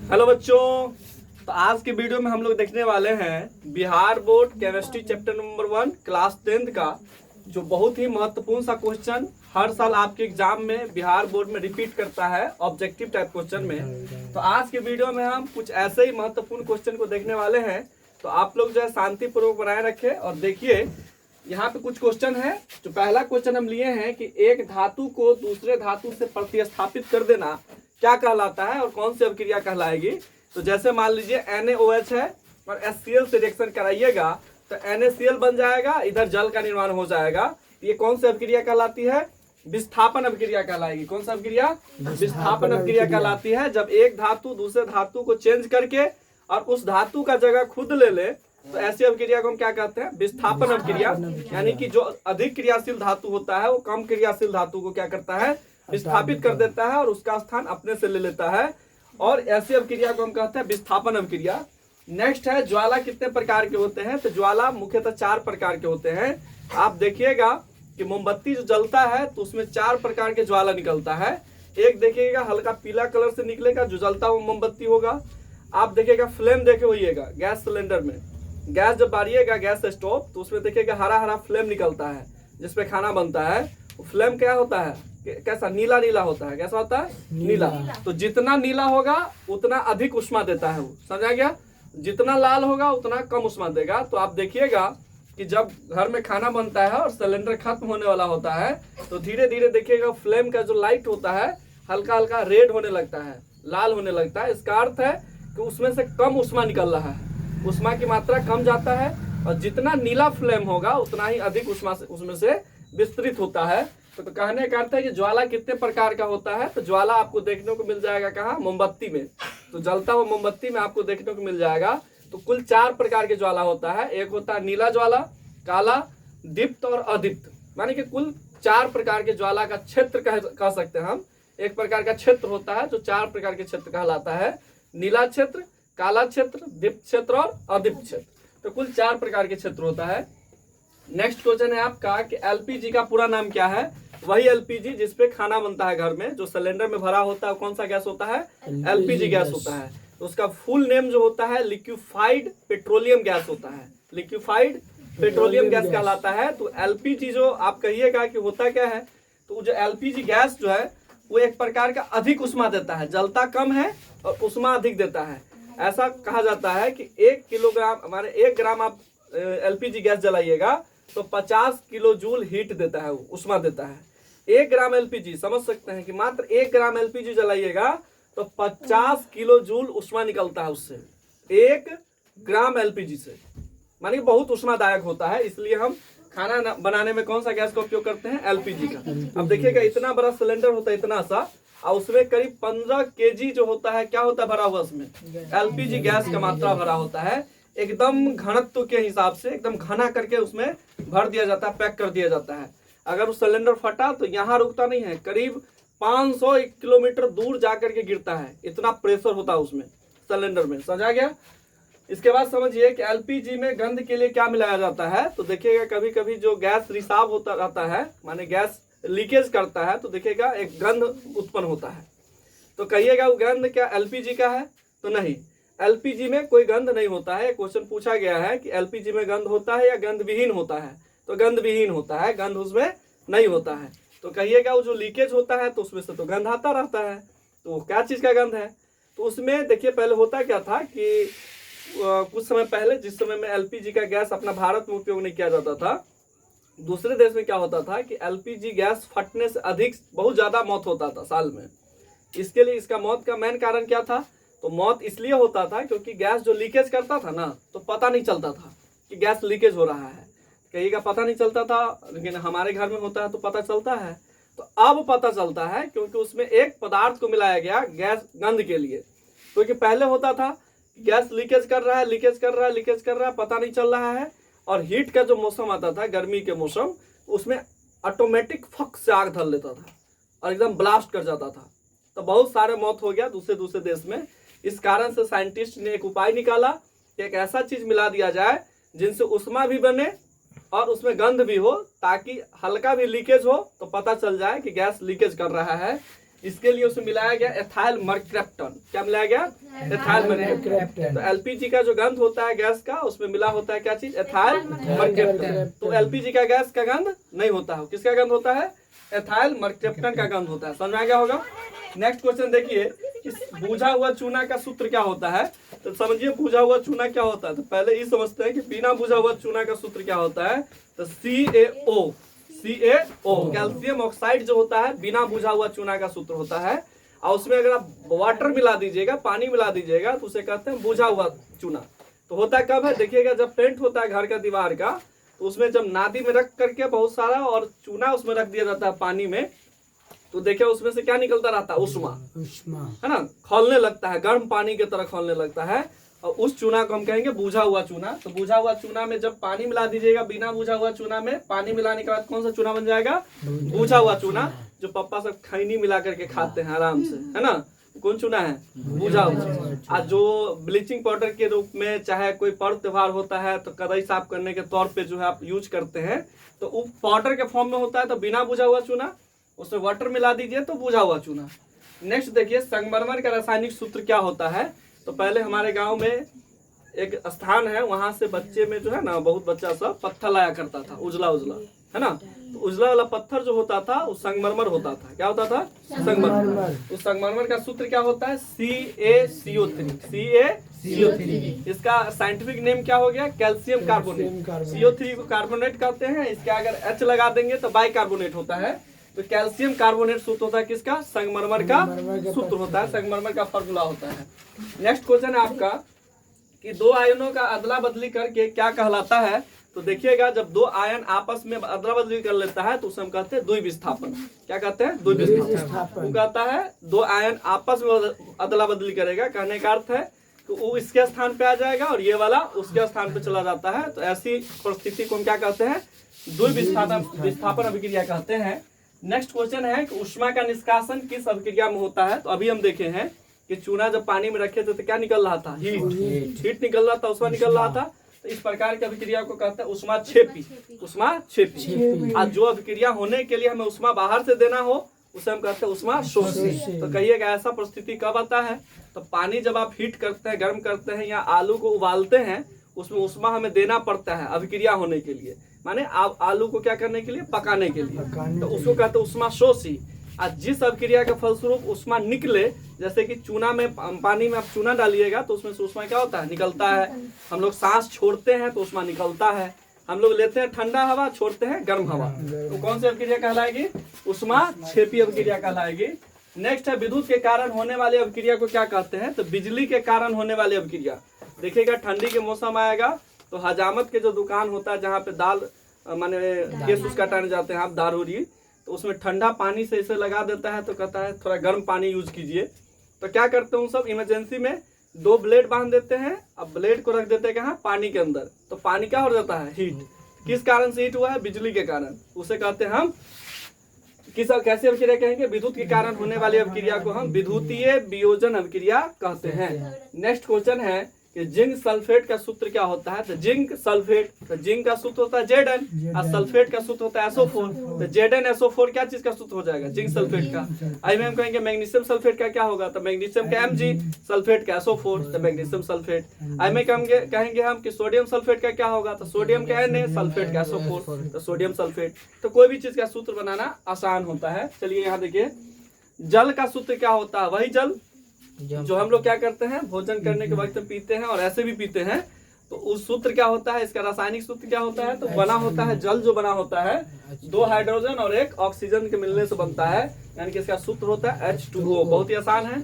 Hello बच्चों। तो आज के वीडियो में हम लोग देखने वाले हैं Bihar board chemistry chapter number 1 class 10th का जो बहुत ही महत्वपूर्ण सा क्वेश्चन हर साल आपके एग्जाम में बिहार बोर्ड में रिपीट करता है ऑब्जेक्टिव टाइप क्वेश्चन में। तो आज के वीडियो में हम कुछ ऐसे ही महत्वपूर्ण क्वेश्चन को देखने वाले हैं। तो आप लोग जो है शांतिपूर्वक बनाए रखें और देखिए यहाँ पे कुछ क्वेश्चन है। जो पहला क्वेश्चन हम लिए हैं कि एक धातु को दूसरे धातु से प्रतिस्थापित कर देना क्या कहलाता है और कौन सी अभिक्रिया कहलाएगी। तो जैसे मान लीजिए NaOH है और HCl से रिएक्शन कराइएगा तो NaCl बन जाएगा, इधर जल का निर्माण हो जाएगा। ये कौन सी अभिक्रिया कहलाती है? विस्थापन अभिक्रिया कहलाएगी। कौन सा अभिक्रिया? विस्थापन अभिक्रिया कहलाती है। जब एक धातु दूसरे धातु को चेंज करके और उस धातु का जगह खुद ले ले तो ऐसी अभिक्रिया को हम क्या कहते हैं? विस्थापन अभिक्रिया। यानी कि जो अधिक क्रियाशील धातु होता है वो कम क्रियाशील धातु को क्या करता है? विस्थापित कर देता है और उसका स्थान अपने से ले लेता है। और ऐसी अभिक्रिया को हम कहते हैं विस्थापन अभिक्रिया। नेक्स्ट है ज्वाला कितने प्रकार के होते हैं? तो ज्वाला मुख्यतः 4 प्रकार के होते हैं। आप देखिएगा कि मोमबत्ती जो जलता है तो उसमें 4 प्रकार के ज्वाला निकलता है। एक देखिएगा हल्का पीला कलर से निकलेगा जो जलता हुआ मोमबत्ती होगा। आप देखिएगा फ्लेम देखे होइएगा गैस सिलेंडर में, गैस जब बारिएगा गैस स्टोव तो उसमें देखिएगा हरा हरा फ्लेम निकलता है जिसपे खाना बनता है। फ्लेम क्या होता है? कैसा? नीला नीला होता है। कैसा होता है? नीला। तो जितना नीला होगा उतना अधिक उष्मा देता है वो, समझा गया? जितना लाल होगा उतना कम उष्मा देगा। तो आप देखिएगा कि जब घर में खाना बनता है और सिलेंडर खत्म होने वाला होता है तो धीरे धीरे देखिएगा फ्लेम का जो लाइट होता है हल्का हल्का रेड होने लगता है, लाल होने लगता है। इसका अर्थ है कि उसमें से कम उष्मा निकल रहा है, उष्मा की मात्रा कम जाता है और जितना नीला फ्लेम होगा उतना ही अधिक उष्मा से उसमें से विस्तृत होता है। तो कहने का अर्थ है कि ज्वाला कितने प्रकार का होता है? तो ज्वाला आपको देखने को मिल जाएगा कहाँ? मोमबत्ती में। तो जलता हुआ मोमबत्ती में आपको देखने को मिल जाएगा। तो कुल 4 प्रकार के ज्वाला होता है। एक होता है नीला ज्वाला, काला, दीप्त और अदीप्त। माने कि कुल 4 प्रकार के ज्वाला का क्षेत्र कह सकते हैं हम। एक प्रकार का क्षेत्र होता है जो 4 प्रकार के क्षेत्र कहलाता है। नीला क्षेत्र, काला क्षेत्र, दीप्त क्षेत्र और अदीप्त क्षेत्र। तो कुल 4 प्रकार के क्षेत्र होता है। नेक्स्ट क्वेश्चन है आपका कि एलपीजी का पूरा नाम क्या है? वही एलपीजी जिसपे खाना बनता है घर में, जो सिलेंडर में भरा होता है कौन सा गैस होता है? एलपीजी गैस होता है। तो उसका फुल नेम जो होता है लिक्विफाइड पेट्रोलियम गैस होता है। लिक्विफाइड पेट्रोलियम गैस कहलाता है। तो एलपीजी जो आप कहिएगा कि होता क्या है, तो जो एलपीजी गैस जो है वो एक प्रकार का अधिक उष्मा देता है, जलता कम है और उष्मा अधिक देता है। ऐसा कहा जाता है कि 1 किलोग्राम हमारे 1 ग्राम आप एलपीजी गैस जलाइएगा तो 50 किलो जूल हीट देता है, वो उष्मा देता है। 1 ग्राम एलपीजी, समझ सकते हैं कि मात्र 1 ग्राम एलपीजी जलाइएगा तो 50 किलो जूल उष्मा निकलता है उससे, 1 ग्राम एलपीजी से। मानिए बहुत उष्मादायक होता है। इसलिए हम खाना बनाने में कौन सा गैस का उपयोग करते हैं? एलपीजी का। अब देखिएगा इतना बड़ा सिलेंडर होता है, इतना सा, और उसमें करीब 15 केजी जो होता है क्या होता है भरा हुआ? उसमें एलपीजी गैस का मात्रा भरा होता है। एकदम घनत्व के हिसाब से एकदम घना करके उसमें भर दिया जाता है, पैक कर दिया जाता है। अगर उस सिलेंडर फटा तो यहाँ रुकता नहीं है, करीब 500 किलोमीटर दूर जाकर के गिरता है। इतना प्रेशर होता है उसमें सिलेंडर में, समझा गया? इसके बाद समझिए कि एलपीजी में गंध के लिए क्या मिलाया जाता है। तो देखिएगा कभी कभी जो गैस रिसाव होता रहता है, माने गैस लीकेज करता है, तो देखिएगा एक गंध उत्पन्न होता है। तो कहिएगा वो गंध क्या एलपीजी का है? तो नहीं, एलपीजी में कोई गंध नहीं होता है। क्वेश्चन पूछा गया है कि एलपीजी में गंध होता है या गंध विहीन होता है? तो गंध विहीन होता है, गंध उसमें नहीं होता है। तो कहिएगा वो जो लीकेज होता है तो उसमें से तो गंध आता रहता है। तो वो क्या चीज़ का गंध है? तो उसमें देखिए पहले होता क्या था कि कुछ समय पहले जिस समय में एलपीजी का गैस अपना भारत में उपयोग नहीं किया जाता था, दूसरे देश में क्या होता था कि एलपीजी गैस फटने से अधिक बहुत ज़्यादा मौत होता था साल में। इसके लिए इसका मौत का मेन कारण क्या था? तो मौत इसलिए होता था क्योंकि गैस जो लीकेज करता था ना तो पता नहीं चलता था कि गैस लीकेज हो रहा है। कहीं का पता नहीं चलता था, लेकिन हमारे घर में होता है तो पता चलता है। तो अब पता चलता है क्योंकि उसमें एक पदार्थ को मिलाया गया गैस गंध के लिए। क्योंकि पहले होता था गैस लीकेज कर रहा है, लीकेज कर रहा है, लीकेज कर रहा है, पता नहीं चल रहा है। और हीट का जो मौसम आता था, गर्मी के मौसम, उसमें ऑटोमेटिक फक से आग धर लेता था और एकदम ब्लास्ट कर जाता था। तो बहुत सारे मौत हो गया दूसरे दूसरे देश में। इस कारण से साइंटिस्ट ने एक उपाय निकाला कि एक ऐसा चीज मिला दिया जाए जिनसे उष्मा भी बने और उसमें गंध भी हो, ताकि हल्का भी लीकेज हो तो पता चल जाए कि गैस लीकेज कर रहा है। इसके लिए उसमें मिलाया गया एथाइल मर्क्रेप्टन। क्या मिलाया गया? एथाइल मर्क्रेप्टन। तो एलपीजी का जो गंध होता है गैस का, उसमें मिला होता है क्या चीज? एथाइल मर्क्रेप्टन। तो एलपीजी का गैस का गंध नहीं होता है, किसका गंध होता है? एथाइल मर्क्रेप्टन का गंध होता है। समझ में आ गया होगा? नेक्स्ट क्वेश्चन देखिए, इस बुझा हुआ चूना का सूत्र क्या होता है? तो समझिए बुझा हुआ चूना क्या होता है। तो पहले ये समझते हैं कि बिना बुझा हुआ चूना का सूत्र क्या होता है। तो CaO, कैल्शियम ऑक्साइड जो होता है बिना बुझा हुआ चूना का सूत्र होता है। और उसमें अगर आप वाटर मिला दीजिएगा, पानी मिला दीजिएगा, तो उसे कहते हैं बुझा हुआ चूना। तो होता कब है? देखिएगा जब पेंट होता है घर का दीवार का, तो उसमें जब नादी में रख करके बहुत सारा और चूना उसमें रख दिया जाता है पानी में, तो देखिए उसमें से क्या निकलता रहता है? उष्मा, है ना, खौलने लगता है, गर्म पानी की तरह खौलने लगता है। और उस चूना को हम कहेंगे बुझा हुआ चूना। तो बुझा हुआ चूना में जब पानी मिला दीजिएगा, बिना बुझा हुआ चूना में पानी मिलाने के बाद कौन सा चूना बन जाएगा? बुझा हुआ चूना, जो पप्पा सब खैनी मिला करके खाते हैं आराम से, है ना। कौन चूना है? बुझा हुआ। आज जो ब्लीचिंग पाउडर के रूप में चाहे कोई पर्व त्योहार होता है तो कढ़ाई साफ करने के तौर पे जो है आप यूज करते हैं, तो वो पाउडर के फॉर्म में होता है। तो बिना बुझा हुआ चूना, उसमें वाटर मिला दीजिए तो बुझा हुआ चूना। नेक्स्ट देखिए, संगमरमर का रासायनिक सूत्र क्या होता है। तो पहले हमारे गांव में एक स्थान है, वहां से बच्चे में जो है ना, बहुत बच्चा सब पत्थर लाया करता था, उजला उजला, है ना। तो उजला वाला पत्थर जो होता था वो संगमरमर होता था। क्या होता था? संगमरमर। तो संगमरमर का सूत्र क्या होता है? CaCO3। इसका साइंटिफिक नेम क्या हो गया? Calcium carbonate. CO3 को कार्बोनेट कहते हैं। इसके अगर H लगा देंगे तो बाइकार्बोनेट होता है। तो कैल्शियम कार्बोनेट सूत्र होता है किसका? संगमरमर का सूत्र होता है, संगमरमर का फॉर्मूला होता है। नेक्स्ट क्वेश्चन है आपका कि दो आयनों का अदला बदली करके क्या कहलाता है। तो देखिएगा जब दो आयन आपस में अदला बदली कर लेता है तो उसे हम कहते हैं द्विविस्थापन। क्या कहते हैं? द्विविस्थापन। वो कहता है दो आयन आपस में अदला बदली करेगा, कहने का अर्थ है तो वो इसके स्थान पे आ जाएगा और ये वाला उसके स्थान पे चला जाता है। तो ऐसी परिस्थिति को हम क्या कहते हैं? द्विविस्थापन अभिक्रिया कहते हैं। नेक्स्ट क्वेश्चन है कि ऊष्मा का निष्कासन किस अभिक्रिया में होता है। तो अभी हम देखे हैं कि चूना जब पानी में रखे थे तो क्या निकल रहा था? हीट निकल रहा था, उष्मा निकल रहा था। तो इस प्रकार की अभिक्रिया को कहते हैं ऊष्माक्षेपी। ऊष्माक्षेपी। आज जो अभिक्रिया होने के लिए हमें ऊष्मा बाहर से देना हो उसे हम कहते हैं ऊष्माशोषी। तो कहिएगा ऐसा परिस्थिति कब आता है? तो पानी जब आप हीट करते हैं, गर्म करते हैं या आलू को उबालते हैं, उसमें ऊष्मा हमें देना पड़ता है अभिक्रिया होने के लिए, माने आप आलू को क्या करने के लिए? पकाने के लिए। तो उसको कहते हैं ऊष्माशोषी। आज जिस अभिक्रिया के फलस्वरूप ऊष्मा निकले, जैसे कि चूना में, पानी में आप चूना डालिएगा तो उसमें से ऊष्मा क्या होता है? निकलता है। हम लोग सांस छोड़ते हैं तो ऊष्मा निकलता है। हम लोग लेते हैं ठंडा हवा, छोड़ते हैं गर्म हवा, तो कौन सी अभिक्रिया कहलाएगी? ऊष्माक्षेपी अभिक्रिया कहलाएगी। नेक्स्ट है विद्युत के कारण होने वाली अभिक्रिया को क्या कहते हैं? तो बिजली के कारण होने वाली अभिक्रिया। देखिएगा ठंडी के मौसम आएगा तो हजामत के जो दुकान होता है जहाँ पे दाल माने केस उसका काटने जाते हैं आप, दारूरी, तो उसमें ठंडा पानी से इसे लगा देता है तो कहता है थोड़ा गर्म पानी यूज कीजिए। तो क्या करते हैं सब इमरजेंसी में दो ब्लेड बांध देते हैं, अब ब्लेड को रख देते हैं कहाँ? पानी के अंदर। तो पानी क्या हो जाता है? हीट। किस कारण से हीट हुआ है? बिजली के कारण। उसे कहते हैं हम कैसे अभिक्रिया कहेंगे? विद्युत के कारण होने वाली अभिक्रिया को हम विद्युतीय वियोजन अभिक्रिया कहते हैं। नेक्स्ट क्वेश्चन है कि जिंक सल्फेट का सूत्र क्या होता है। तो जिंक सल्फेट, तो जिंक का सूत्र होता है Zn और सल्फेट का सूत्र होता है SO4। तो ZnSO4 क्या चीज का सूत्र हो जाएगा? जिंक सल्फेट का। आई में हम कहेंगे मैग्नीशियम सल्फेट का क्या होगा? तो मैग्नीशियम का Mg, सल्फेट का SO4, तो मैग्नीशियम सल्फेट। आई में कहेंगे हम कि सोडियम सल्फेट का क्या होगा? तो सोडियम का Na, सल्फेट का SO4, तो सोडियम सल्फेट। तो कोई भी चीज का सूत्र बनाना आसान होता है। चलिए यहाँ देखिए, जल का सूत्र क्या होता है? वही जल जो हम लोग क्या करते हैं? भोजन करने के वक्त पीते हैं और ऐसे भी पीते हैं। तो उस सूत्र क्या होता है? इसका रासायनिक सूत्र क्या होता है? तो बना होता है, जल जो बना होता है दो हाइड्रोजन और एक ऑक्सीजन के मिलने से बनता है, यानी कि इसका सूत्र होता है H2O। बहुत ही आसान है,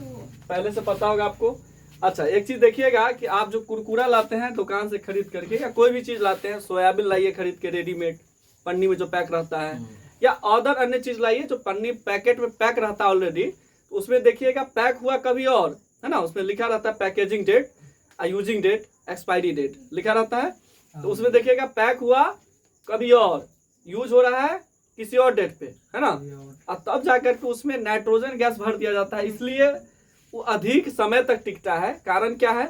पहले से पता होगा आपको। अच्छा, एक चीज देखिएगा कि आप जो कुरकुरा लाते हैं दुकान से खरीद करके, या कोई भी चीज लाते हैं, सोयाबीन लाइए खरीद के रेडीमेड पन्नी में जो पैक रहता है, या अदर अन्य चीज लाइए जो पन्नी पैकेट में पैक रहता है ऑलरेडी, उसमें देखिएगा पैक हुआ कभी और, है ना, उसमें लिखा रहता है packaging date, using date, expiry date लिखा रहता है। तो उसमें देखिएगा पैक हुआ कभी और, यूज हो रहा है किसी और डेट पे, है ना, और तब जाकर के उसमें नाइट्रोजन गैस भर दिया जाता है, इसलिए वो अधिक समय तक टिकता है। कारण क्या है?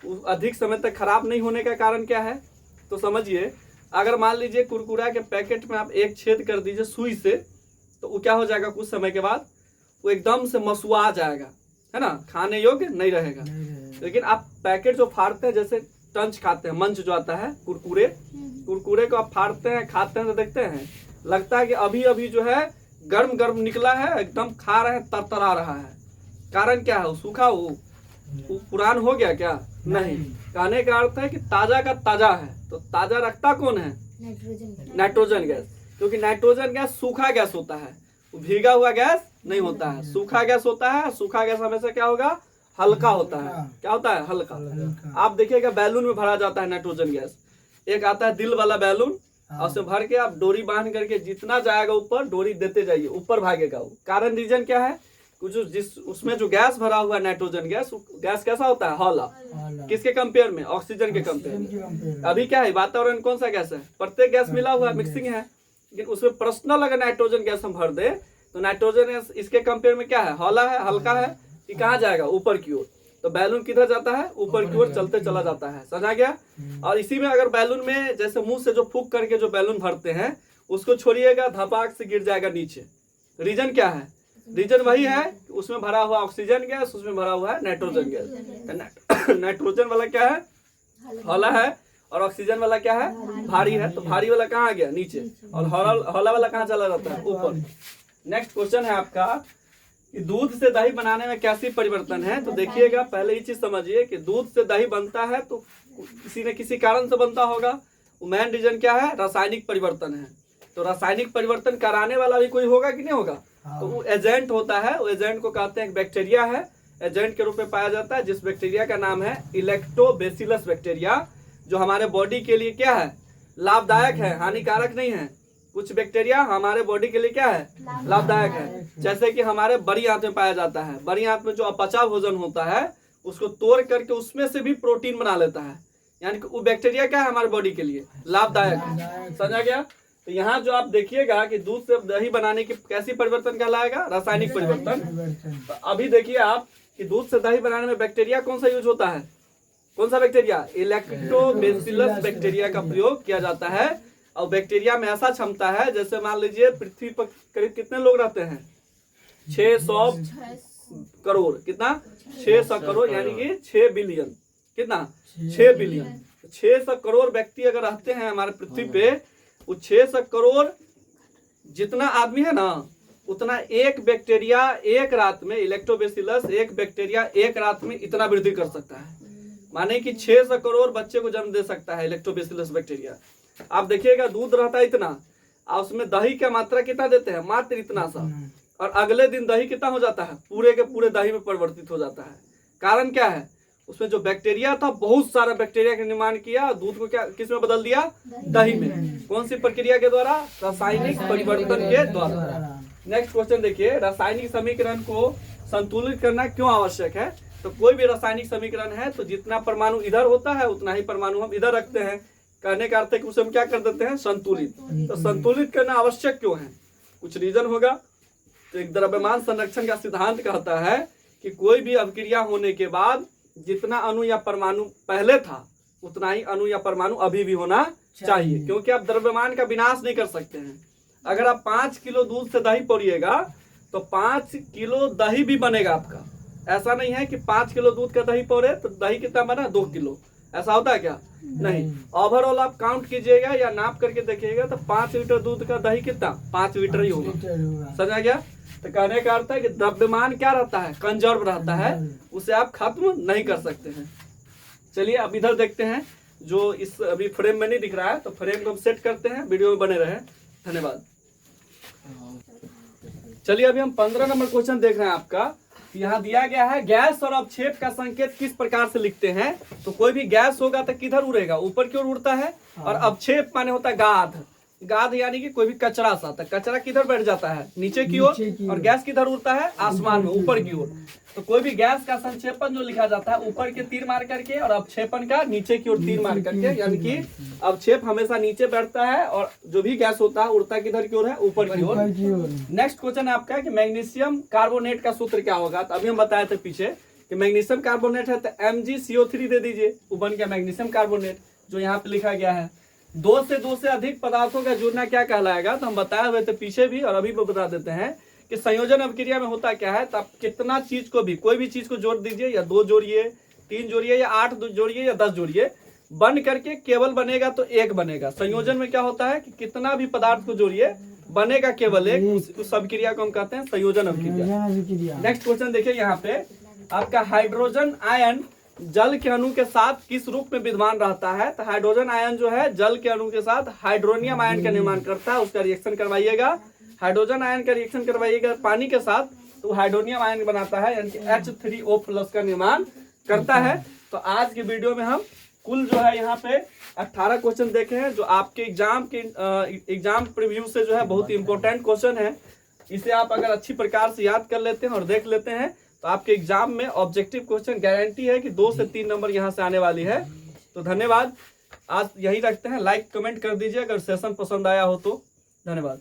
वो अधिक समय तक खराब नहीं होने का कारण क्या है? तो समझिए, अगर मान लीजिए कुरकुरा के पैकेट में आप एक छेद कर दीजिए सुई से, तो वो क्या हो जाएगा? कुछ समय के बाद वो एकदम से मसुआ जाएगा, है ना, खाने योग्य नहीं रहेगा। लेकिन आप पैकेट जो फाड़ते हैं, जैसे टंच खाते हैं, मंच जो आता है कुरकुरे को आप फाड़ते हैं, खाते हैं तो देखते हैं लगता है कि अभी अभी जो है गर्म गर्म निकला है, एकदम खा रहे हैं, तरतरा रहा है। कारण क्या है? सूखा वो पुरान हो गया क्या? नहीं। कहने का अर्थ है कि ताजा का ताजा है। तो ताजा रखता कौन है? Nitrogen gas. क्योंकि नाइट्रोजन गैस सूखा गैस होता है, भीगा हुआ गैस नहीं होता है, सूखा गैस होता है। सूखा गैस हमेशा क्या होगा? हल्का होता है। क्या होता है? हल्का। आप देखिएगा बैलून में भरा जाता है नाइट्रोजन गैस। एक आता है दिल वाला बैलून, और उसमें भर के आप डोरी बांध करके जितना जाएगा ऊपर, डोरी देते जाइए, ऊपर भागेगा वो। कारण रीजन क्या है? कुछ जिस उसमें जो गैस भरा हुआ है नाइट्रोजन गैस, गैस कैसा होता है? हौला। किसके कंपेयर में? ऑक्सीजन के कंपेयर में। अभी क्या है? वातावरण कौन सा गैस है? प्रत्येक गैस मिला हुआ है, मिक्सिंग है। लेकिन उसमें पर्सनल अगर नाइट्रोजन गैस हम भर दे तो नाइट्रोजन गैस इसके कंपेयर में क्या है? हौला है, हल्का है। कि कहाँ जाएगा? ऊपर की ओर। तो बैलून किधर जाता है? ऊपर की ओर चलते चला जाता है। समझा गया? और इसी में अगर बैलून में जैसे मुंह से जो फूंक करके जो बैलून भरते हैं, उसको छोड़िएगा, धपाक से गिर जाएगा नीचे। रीजन क्या है? रीजन वही है, उसमें भरा हुआ ऑक्सीजन गैस, उसमें भरा हुआ है नाइट्रोजन गैस। नाइट्रोजन वाला क्या है? हौला है, और ऑक्सीजन वाला क्या है? भारी है। तो भारी वाला कहाँ आ गया? नीचे। और हौला वाला कहाँ चला जाता है? ऊपर। नेक्स्ट क्वेश्चन है आपका कि दूध से दही बनाने में कैसी परिवर्तन है। तो देखिएगा, पहले ये चीज समझिए कि दूध से दही बनता है तो किसी न किसी कारण से बनता होगा। वो मेन रीजन क्या है? रासायनिक परिवर्तन है। तो रासायनिक परिवर्तन कराने वाला भी कोई होगा कि नहीं होगा? तो वो एजेंट होता है। वो एजेंट को कहते हैं, एक बैक्टीरिया है, एजेंट के रूप में पाया जाता है, जिस बैक्टीरिया का नाम है इलेक्टोबैसिलस बैक्टीरिया, जो हमारे बॉडी के लिए क्या है? लाभदायक है, हानिकारक नहीं है। कुछ बैक्टीरिया हमारे बॉडी के लिए क्या है? लाभदायक है। जैसे कि हमारे बड़ी आंत में पाया जाता है। बड़ी आंत में जो अपचा भोजन होता है, उसको तोड़ करके उसमें से भी प्रोटीन बना लेता है। यानी कि वो बैक्टीरिया क्या है? हमारे बॉडी के लिए लाभदायक है। समझा गया? तो यहाँ जो आप देखिएगा कि दूध से दही बनाने की कैसी परिवर्तन कहलाएगा? रासायनिक परिवर्तन। तो अभी देखिए आप कि दूध से दही बनाने में बैक्टीरिया कौन सा यूज होता है? कौन सा बैक्टीरिया? इलेक्टोबैसिलस बैक्टीरिया का प्रयोग किया जाता है। और बैक्टीरिया में ऐसा क्षमता है, जैसे मान लीजिए पृथ्वी पर करीब कितने लोग रहते हैं? 600 करोड़। कितना? 600 करोड़, यानी कि 6 बिलियन। कितना? 6 बिलियन। 600 करोड़ व्यक्ति अगर रहते हैं हमारे पृथ्वी पे, वो 600 करोड़ जितना आदमी है ना, उतना एक बैक्टीरिया एक रात में, इलेक्टोबैसिलस एक बैक्टीरिया एक रात में इतना वृद्धि कर सकता है। माने कि 600 करोड़ बच्चे को जन्म दे सकता है इलेक्टोबैसिलस बैक्टीरिया। आप देखिएगा दूध रहता है इतना, और उसमें दही का मात्रा कितना देते हैं? मात्र इतना सा। और अगले दिन दही कितना हो जाता है? पूरे के पूरे दही में परिवर्तित हो जाता है। कारण क्या है? उसमें जो बैक्टीरिया था, बहुत सारा बैक्टीरिया का निर्माण किया, दूध को क्या किस में बदल दिया? दही में। कौन सी प्रक्रिया के द्वारा? रासायनिक परिवर्तन के द्वारा। नेक्स्ट क्वेश्चन देखिए, रासायनिक समीकरण को संतुलित करना क्यों आवश्यक है? तो कोई भी रासायनिक समीकरण है तो जितना परमाणु इधर होता है उतना ही परमाणु हम इधर रखते हैं। कहने का अर्थ है कि उसे हम क्या कर देते हैं? संतुलित। तो संतुलित करना आवश्यक क्यों है? कुछ रीजन होगा। तो एक द्रव्यमान संरक्षण का सिद्धांत कहता है कि कोई भी अभिक्रिया होने के बाद जितना अणु या परमाणु पहले था, उतना ही अणु या परमाणु अभी भी होना चाहिए। क्योंकि आप द्रव्यमान का विनाश नहीं कर सकते हैं। अगर आप 5 किलो दूध से दही पौड़िएगा तो 5 किलो दही भी बनेगा आपका। ऐसा नहीं है कि 5 किलो दूध का दही पौड़े तो दही कितना बना? 2 किलो। ऐसा होता है क्या? नहीं। ओवरऑल आप काउंट कीजिएगा या नाप करके देखिएगा तो 5 लीटर दूध का दही कितना? 5 लीटर ही होगा। समझा गया? तो कहने का अर्थ है कि द्रव्यमान क्या रहता है? कंजर्व रहता है, उसे आप खत्म नहीं कर सकते हैं। चलिए अब इधर देखते हैं, जो इस अभी फ्रेम में नहीं दिख रहा है, तो फ्रेम को हम सेट करते हैं। वीडियो में बने रहे। धन्यवाद। चलिए अभी हम 15 नंबर क्वेश्चन देख रहे हैं आपका। यहाँ दिया गया है, गैस और अवक्षेप का संकेत किस प्रकार से लिखते हैं? तो कोई भी गैस होगा तो किधर उड़ेगा? ऊपर की ओर उड़ता है। और अवक्षेप माने होता है गाद। गाद यानी कि कोई भी कचरा सा, तो कचरा किधर बैठ जाता है? नीचे की ओर। और गैस किधर उड़ता है? आसमान में, ऊपर की ओर। तो कोई भी गैस का संक्षेपण जो लिखा जाता है, ऊपर के तीर मार करके, और अवक्षेपण का नीचे की ओर तीर मार करके। यानी कि अवक्षेप हमेशा नीचे बैठता है और जो भी गैस होता है उड़ता किधर की ओर है? ऊपर की ओर। नेक्स्ट क्वेश्चन है आपका कि मैग्नीशियम कार्बोनेट का सूत्र क्या होगा? तो अभी हम बताए थे पीछे कि मैग्नीशियम कार्बोनेट है तो MgCO3 दे दीजिए, वो बन गया मैग्नीशियम कार्बोनेट, जो यहाँ पे लिखा गया है। दो से अधिक पदार्थों का जुड़ना क्या कहलाएगा? तो हम बताए हुए थे पीछे भी और अभी भी बता देते हैं कि संयोजन अभिक्रिया में होता क्या है, तो आप कितना चीज को भी, कोई भी चीज को जोड़ दीजिए, या 2 जोड़िए, 3 जोड़िए, या 8 जोड़िए, या 10 जोड़िए, बन करके केवल बनेगा तो 1 बनेगा। संयोजन में क्या होता है कि कितना भी पदार्थ को जोड़िए बनेगा केवल 1, उस अभिक्रिया को हम कहते हैं संयोजन अभिक्रिया। नेक्स्ट क्वेश्चन देखिए यहाँ पे, आपका हाइड्रोजन आयन जल के अणु के साथ किस रूप में विद्यमान रहता है। तो हाइड्रोजन आयन जो है जल के अणु के साथ हाइड्रोनियम आयन का निर्माण करता है, उसका रिएक्शन करवाइएगा। हाइड्रोजन आयन का रिएक्शन करवाइएगा पानी के साथ, तो हाइड्रोनियम आयन बनाता है, यानी कि H3O+ का निर्माण करता है। तो आज के वीडियो में हम कुल जो है यहाँ पे 18 क्वेश्चन देखे हैं, जो आपके एग्जाम प्रीव्यू से जो है बहुत ही इंपॉर्टेंट क्वेश्चन है। इसे आप अगर अच्छी प्रकार से याद कर लेते हैं और देख लेते हैं तो आपके एग्जाम में ऑब्जेक्टिव क्वेश्चन गारंटी है कि 2 से 3 नंबर यहाँ से आने वाली है। तो धन्यवाद, आज यही रखते हैं। लाइक कमेंट कर दीजिए अगर सेशन पसंद आया हो तो। धन्यवाद।